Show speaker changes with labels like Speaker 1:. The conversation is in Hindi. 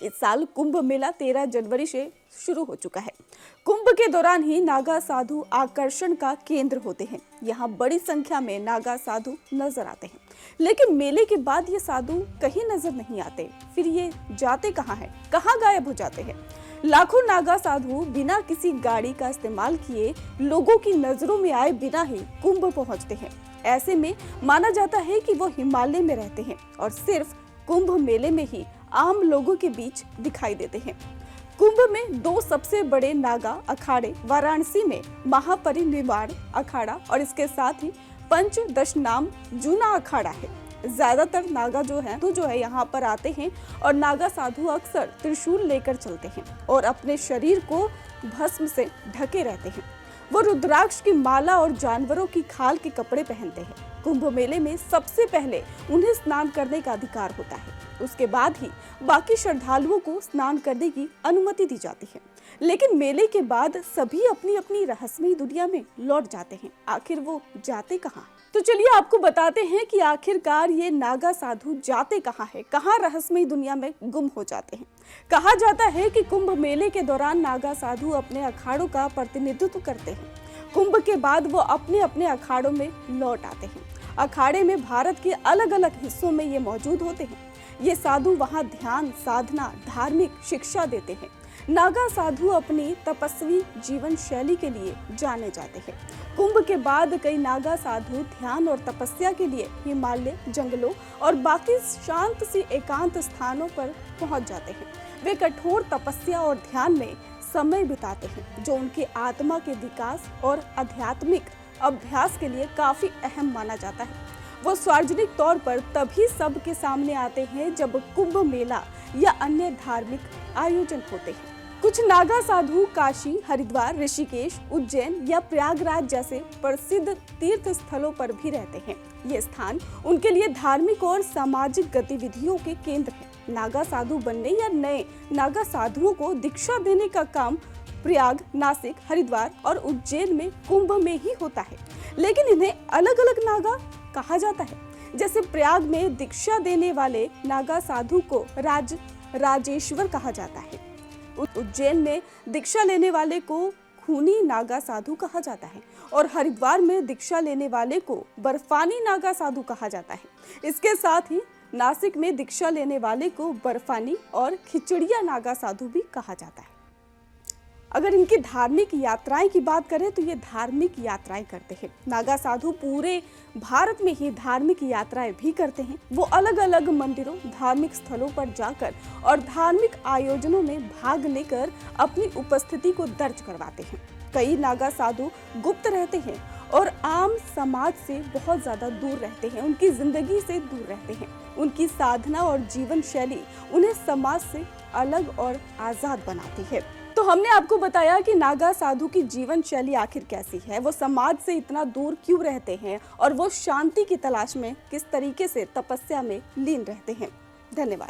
Speaker 1: इस साल कुंभ मेला 13 जनवरी से शुरू हो चुका है। कुंभ के दौरान ही नागा साधु आकर्षण का केंद्र होते हैं। यहाँ बड़ी संख्या में नागा साधु नजर आते हैं, लेकिन मेले के बाद ये साधु कहीं नजर नहीं आते। फिर ये जाते कहाँ हैं? कहाँ गायब हो जाते हैं? लाखों नागा साधु बिना किसी गाड़ी का इस्तेमाल किए लोगों की नजरों में आए बिना ही कुंभ पहुंचते हैं। ऐसे में माना जाता है कि वो हिमालय में रहते हैं और सिर्फ कुंभ मेले में ही आम लोगों के बीच दिखाई देते हैं। कुंभ में दो सबसे बड़े नागा अखाड़े वाराणसी में महापरिनिर्वाण अखाड़ा और इसके साथ ही पंचदशनाम जूना अखाड़ा है। ज्यादातर नागा जो है यहाँ पर आते हैं और नागा साधु अक्सर त्रिशूल लेकर चलते हैं और अपने शरीर को भस्म से ढके रहते हैं। वो रुद्राक्ष की माला और जानवरों की खाल के कपड़े पहनते हैं। कुंभ मेले में सबसे पहले उन्हें स्नान करने का अधिकार होता है, उसके बाद ही बाकी श्रद्धालुओं को स्नान करने की अनुमति दी जाती है। लेकिन मेले के बाद सभी अपनी अपनी रहस्यमयी दुनिया में लौट जाते हैं। आखिर वो जाते कहाँ? तो चलिए आपको बताते हैं कि आखिरकार ये नागा साधु जाते कहाँ हैं, कहाँ रहस्यमयी दुनिया में गुम हो जाते हैं। कहा जाता है कि कुंभ मेले के दौरान नागा साधु अपने अखाड़ों का प्रतिनिधित्व करते हैं। कुंभ के बाद वो अपने अपने अखाड़ों में लौट आते हैं। अखाड़े में भारत के अलग अलग हिस्सों में ये मौजूद होते हैं। ये साधु वहाँ ध्यान, साधना, धार्मिक शिक्षा देते हैं। नागा साधु अपनी तपस्वी जीवन शैली के लिए जाने जाते हैं। कुंभ के बाद कई नागा साधु ध्यान और तपस्या के लिए हिमालय, जंगलों और बाकी शांत सी एकांत स्थानों पर पहुंच जाते हैं। वे कठोर तपस्या और ध्यान में समय बिताते हैं, जो उनके आत्मा के विकास और आध्यात्मिक अभ्यास के लिए काफी अहम माना जाता है। वो सार्वजनिक तौर पर तभी सबके सामने आते हैं जब कुंभ मेला या अन्य धार्मिक आयोजन होते हैं। कुछ नागा साधु काशी, हरिद्वार, ऋषिकेश, उज्जैन या प्रयागराज जैसे प्रसिद्ध तीर्थ स्थलों पर भी रहते हैं। ये स्थान उनके लिए धार्मिक और सामाजिक गतिविधियों के केंद्र हैं। नागा साधु बनने या नए नागा साधुओं को दीक्षा देने का काम प्रयाग, नासिक, हरिद्वार और उज्जैन में कुंभ में ही होता है। लेकिन इन्हें अलग अलग नागा कहा जाता है। जैसे प्रयाग में दीक्षा देने वाले नागा साधु को राजेश्वर कहा जाता है। उज्जैन में दीक्षा लेने वाले को खूनी नागा साधु कहा जाता है और हरिद्वार में दीक्षा लेने वाले को बर्फानी नागा साधु कहा जाता है। इसके साथ ही नासिक में दीक्षा लेने वाले को बर्फानी और खिचड़िया नागा साधु भी कहा जाता है। अगर इनकी धार्मिक यात्राएं की बात करें तो ये धार्मिक यात्राएं करते हैं। नागा साधु पूरे भारत में ही धार्मिक यात्राएं भी करते हैं। वो अलग अलग मंदिरों, धार्मिक स्थलों पर जाकर और धार्मिक आयोजनों में भाग लेकर अपनी उपस्थिति को दर्ज करवाते हैं। कई नागा साधु गुप्त रहते हैं और आम समाज से बहुत ज्यादा दूर रहते हैं, उनकी जिंदगी से दूर रहते हैं। उनकी साधना और जीवन शैली उन्हें समाज से अलग और आजाद बनाती है। तो हमने आपको बताया कि नागा साधु की जीवन शैली आखिर कैसी है, वो समाज से इतना दूर क्यों रहते हैं और वो शांति की तलाश में किस तरीके से तपस्या में लीन रहते हैं। धन्यवाद।